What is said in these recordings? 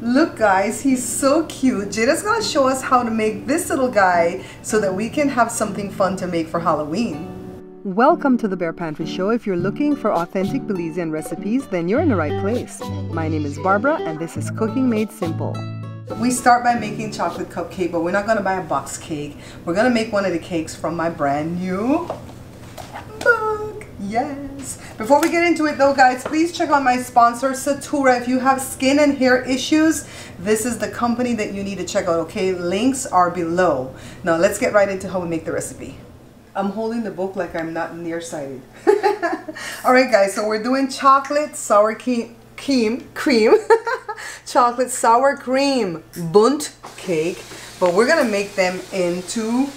Look guys, he's so cute. Jada's gonna show us how to make this little guy so that we can have something fun to make for Halloween. Welcome to the Bare Pantry Show. If you're looking for authentic Belizean recipes, then you're in the right place. My name is Barbara and this is Cooking Made Simple. We start by making chocolate cupcake, but we're not gonna buy a box cake. We're gonna make one of the cakes from my brand new book. Yes. Before we get into it though guys, please check out my sponsor Satura. If you have skin and hair issues, this is the company that you need to check out, okay? Links are below. Now let's get right into how we make the recipe. I'm holding the book like I'm not nearsighted. Alright guys, so we're doing chocolate sour cream chocolate sour cream bunt cake, but we're gonna make them into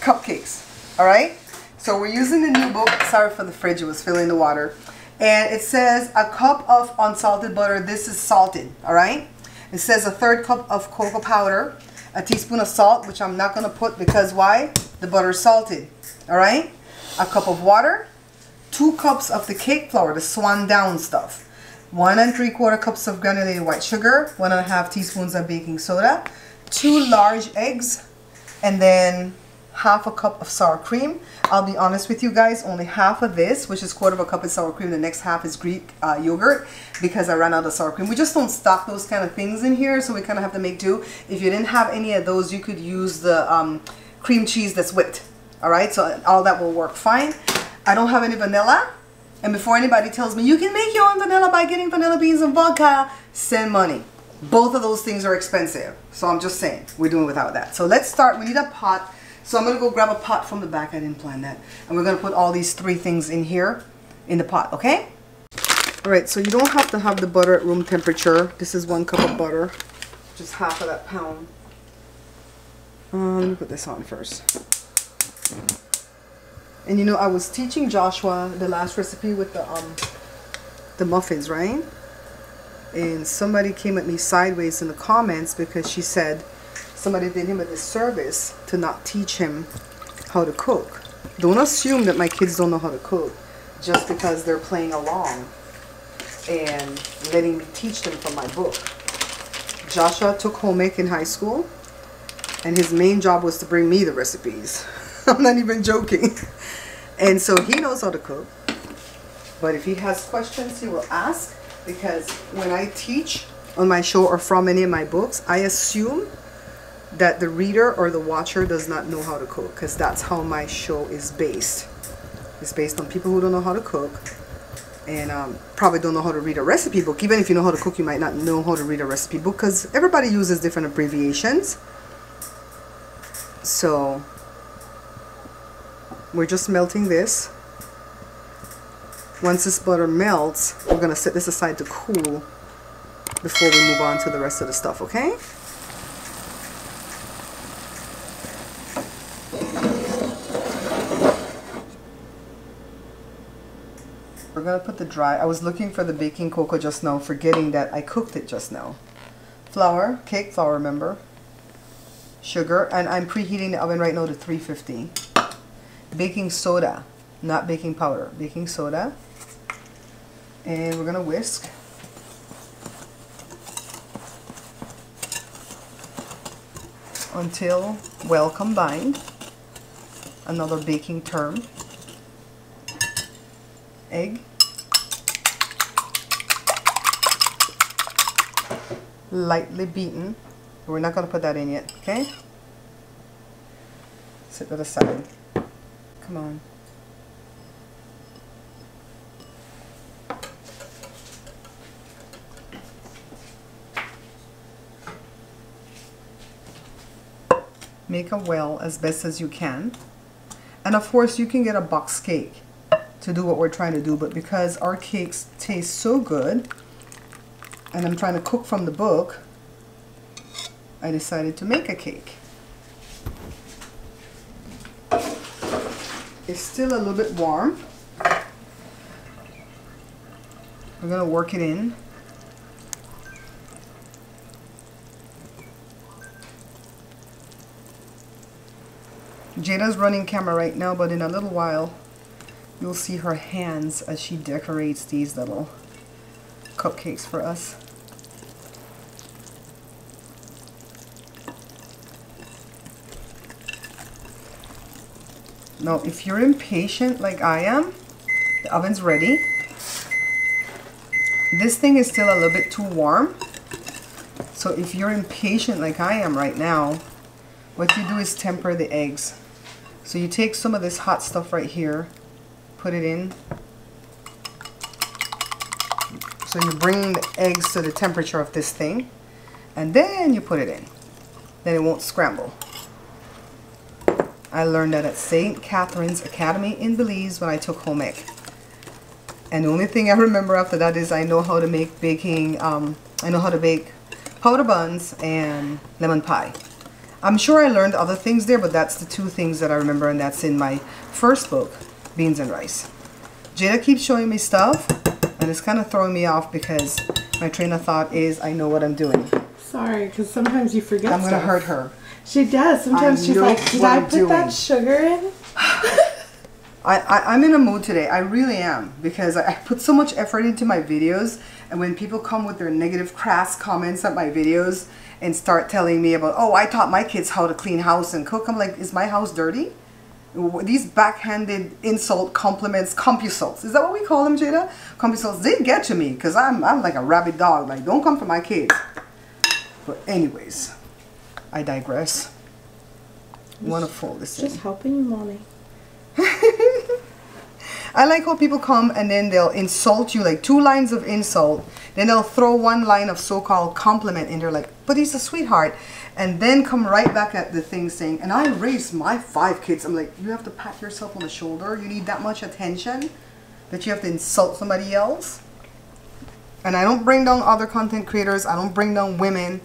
cupcakes. Alright, so we're using the new book. Sorry for the fridge, it was filling the water. And it says a cup of unsalted butter. This is salted. Alright, it says a 1/3 cup of cocoa powder, a teaspoon of salt, which I'm not gonna put because why? The butter is salted. Alright, a cup of water, 2 cups of the cake flour, the swan down stuff, 1 3/4 cups of granulated white sugar, 1 1/2 teaspoons of baking soda, 2 large eggs, and then 1/2 cup of sour cream. I'll be honest with you guys, only half of this, which is 1/4 cup of sour cream, the next half is Greek yogurt, because I ran out of sour cream. We just don't stock those kind of things in here, so we kind of have to make do. If you didn't have any of those, you could use the cream cheese that's whipped. Alright, so all that will work fine. I don't have any vanilla. And before anybody tells me, you can make your own vanilla by getting vanilla beans and vodka, send money. Both of those things are expensive. So I'm just saying, we're doing without that. So let's start. We need a pot. So I'm going to go grab a pot from the back. I didn't plan that. And we're going to put all these 3 things in here in the pot, okay? Alright, so you don't have to have the butter at room temperature. This is 1 cup of butter. Just half of that pound. Let me put this on first. And you know, I was teaching Joshua the last recipe with the muffins, right? And somebody came at me sideways in the comments because she said somebody did him a disservice to not teach him how to cook. Don't assume that my kids don't know how to cook just because they're playing along and letting me teach them from my book. Joshua took home ec in high school, and his main job was to bring me the recipes. I'm not even joking. And so he knows how to cook. But if he has questions, he will ask. Because when I teach on my show or from any of my books, I assume that the reader or the watcher does not know how to cook. Because that's how my show is based. It's based on people who don't know how to cook. And probably don't know how to read a recipe book. Even if you know how to cook, you might not know how to read a recipe book. Because everybody uses different abbreviations. So we're just melting this. Once this butter melts, we're going to set this aside to cool before we move on to the rest of the stuff, okay? We're going to put the dry. I was looking for the baking cocoa just now, forgetting that I cooked it just now. Flour, cake flour, remember. Sugar, and I'm preheating the oven right now to 350. Baking soda, not baking powder, baking soda. And we're going to whisk. Until well combined. Another baking term. Egg. Lightly beaten. We're not going to put that in yet, okay? Set that aside. Come on. Make a well as best as you can. And of course you can get a box cake to do what we're trying to do, but because our cakes taste so good and I'm trying to cook from the book, I decided to make a cake. It's still a little bit warm. We're going to work it in. Jada's running camera right now, but in a little while you'll see her hands as she decorates these little cupcakes for us. Now, if you're impatient like I am, the oven's ready. This thing is still a little bit too warm. So if you're impatient like I am right now, what you do is temper the eggs. So you take some of this hot stuff right here, put it in. So you bring the eggs to the temperature of this thing, and then you put it in. Then it won't scramble. I learned that at St. Catherine's Academy in Belize when I took home ec. And the only thing I remember after that is I know how to make baking, I know how to bake powder buns and lemon pie. I'm sure I learned other things there, but that's the two things that I remember, and that's in my first book, Beans and Rice. Jada keeps showing me stuff, and it's kind of throwing me off because my train of thought is I know what I'm doing. Sorry, because sometimes you forget I'm going to hurt her. She does. Sometimes she's like, did I put that sugar in? I'm in a mood today. I really am, because I put so much effort into my videos, and when people come with their negative crass comments at my videos and start telling me about, oh, I taught my kids how to clean house and cook, I'm like, is my house dirty? These backhanded insult compliments, compusults, is that what we call them, Jada? Compusults, they get to me because I'm like a rabid dog. Like, don't come for my kids. But anyways, I digress. Want to fold this in. Just helping you, Mommy. I like how people come and then they'll insult you, like 2 lines of insult. Then they'll throw 1 line of so-called compliment in there, like, but he's a sweetheart. And then come right back at the thing saying, and I raised my 5 kids. I'm like, you have to pat yourself on the shoulder? You need that much attention that you have to insult somebody else? And I don't bring down other content creators. I don't bring down women.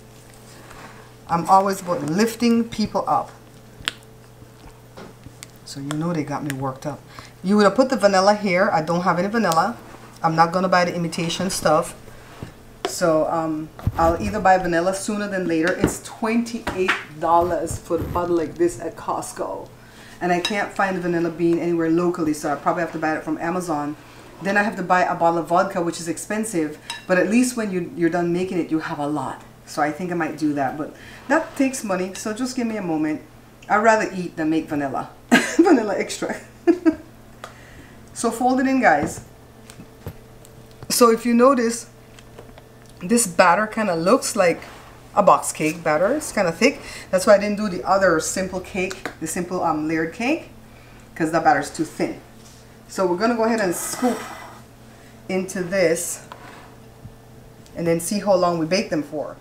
I'm always about lifting people up. So you know they got me worked up. You would have put the vanilla here. I don't have any vanilla. I'm not going to buy the imitation stuff. So I'll either buy vanilla sooner than later. It's $28 for a bottle like this at Costco. And I can't find the vanilla bean anywhere locally, so I probably have to buy it from Amazon. Then I have to buy a bottle of vodka, which is expensive. But at least when you're done making it, you have a lot. So I think I might do that. But that takes money, so just give me a moment. I'd rather eat than make vanilla. Vanilla extract. So fold it in, guys. So if you notice, this batter kind of looks like a box cake batter. It's kind of thick. That's why I didn't do the other simple cake, the simple layered cake, because the batter's too thin. So we're going to go ahead and scoop into this and then see how long we bake them for.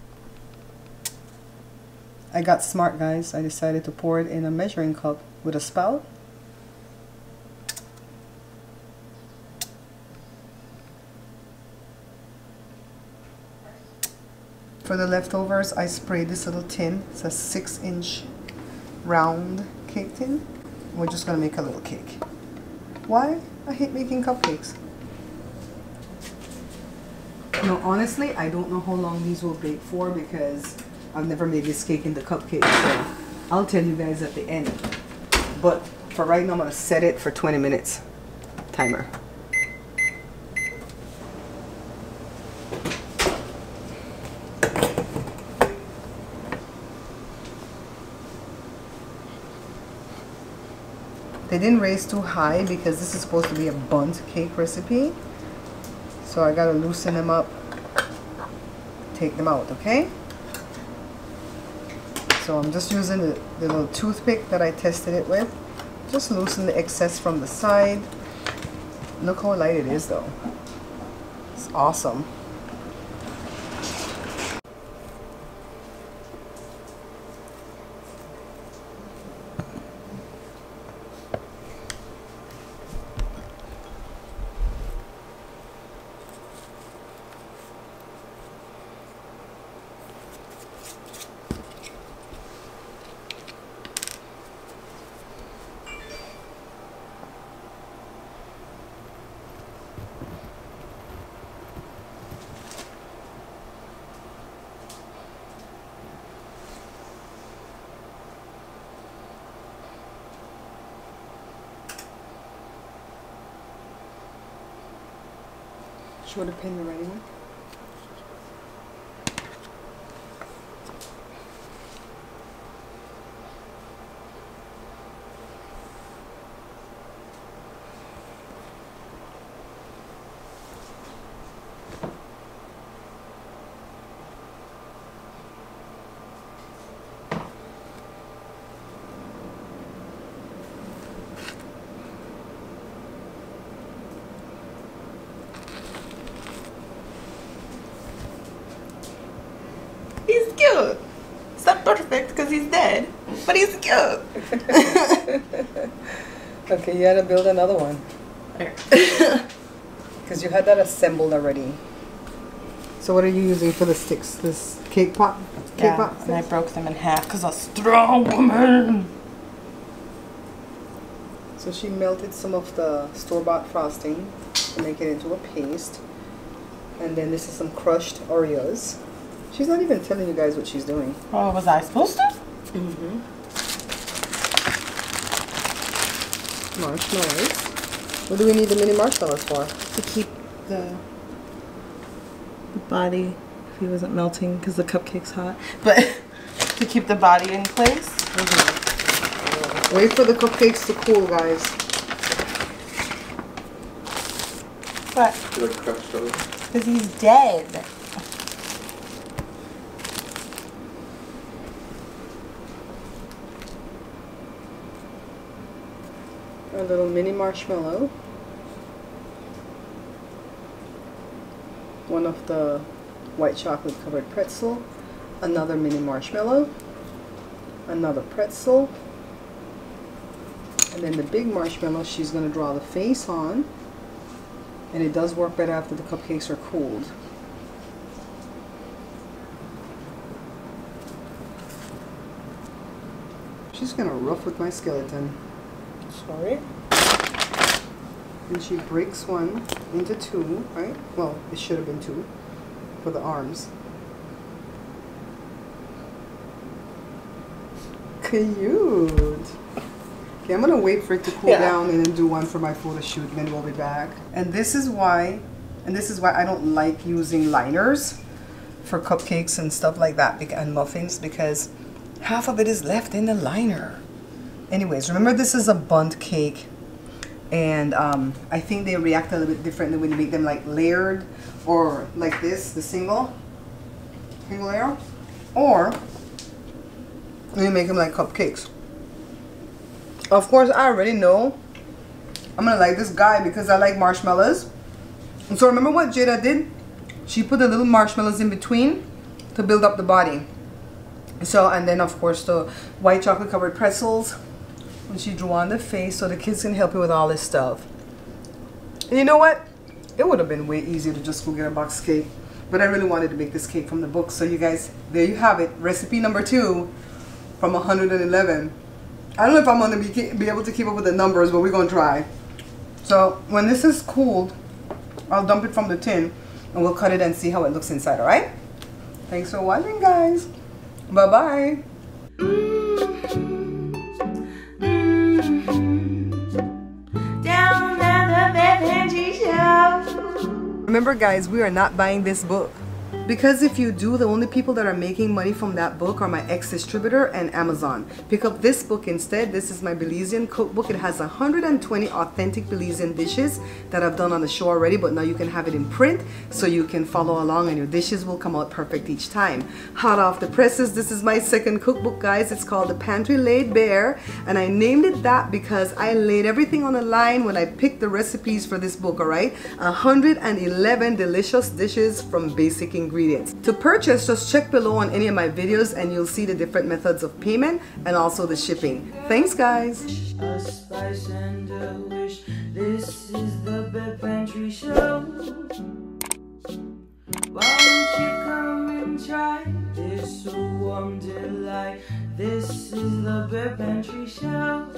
I got smart, guys. I decided to pour it in a measuring cup with a spout. For the leftovers, I sprayed this little tin. It's a 6-inch round cake tin. We're just going to make a little cake. Why? I hate making cupcakes. No, honestly, I don't know how long these will bake for because I've never made this cake into cupcakes. So I'll tell you guys at the end. But for right now, I'm going to set it for 20 minutes. Timer. They didn't raise too high because this is supposed to be a bundt cake recipe. So I gotta loosen them up, take them out, okay? So I'm just using the little toothpick that I tested it with. Just loosen the excess from the side. Look how light it is though. It's awesome. Show the pin the right one. cute. It's not perfect because he's dead, but he's cute. Okay, you gotta build another one. Because you had that assembled already. So what are you using for the sticks? This cake pop? Cake pop sticks? And I broke them in half because I'm a strong woman. So she melted some of the store-bought frosting to make it into a paste. And then this is some crushed Oreos. She's not even telling you guys what she's doing. Oh, was I supposed to? Mm-hmm. Marshmallows. What do we need the mini marshmallows for? To keep the body, if he wasn't melting because the cupcake's hot, but to keep the body in place. Mm-hmm. Wait for the cupcakes to cool, guys. What? Because he's dead. A little mini marshmallow. One of the white chocolate covered pretzel. Another mini marshmallow. Another pretzel. And then the big marshmallow she's going to draw the face on. And it does work better after the cupcakes are cooled. She's going to rough with my skeleton. Sorry. And she breaks one into two, right? Well, it should have been two for the arms. Cute. Okay, I'm gonna wait for it to cool down and then do one for my photo shoot, and then we'll be back. And this is why I don't like using liners for cupcakes and stuff like that, and muffins, because half of it is left in the liner. Anyways, remember this is a bundt cake, and I think they react a little bit differently when you make them like layered, or like this, the single layer, or when you make them like cupcakes. Of course, I already know I'm gonna like this guy because I like marshmallows. And so remember what Jada did? She put the little marshmallows in between to build up the body. So, and then of course the white chocolate covered pretzels, when she drew on the face so the kids can help you with all this stuff. And you know what? It would have been way easier to just go get a box cake. But I really wanted to make this cake from the book. So you guys, there you have it. Recipe number 2 from 111. I don't know if I'm going to be able to keep up with the numbers, but we're going to try. So when this is cooled, I'll dump it from the tin and we'll cut it and see how it looks inside, alright? Thanks for watching, guys. Bye-bye. Down at the Pantry Show. Remember, guys, we are not buying this book. Because if you do, the only people that are making money from that book are my ex-distributor and Amazon. Pick up this book instead. This is my Belizean cookbook. It has 120 authentic Belizean dishes that I've done on the show already, but now you can have it in print so you can follow along and your dishes will come out perfect each time. Hot off the presses, this is my second cookbook, guys. It's called the Pantry Laid Bare, and I named it that because I laid everything on the line when I picked the recipes for this book, alright? 111 delicious dishes from basic ingredients. To purchase, just check below on any of my videos and you'll see the different methods of payment and also the shipping. Thanks, guys. A spice and a wish. This is the Pantry Show. Why don't you come and try this warm delight? This is the Pantry Show.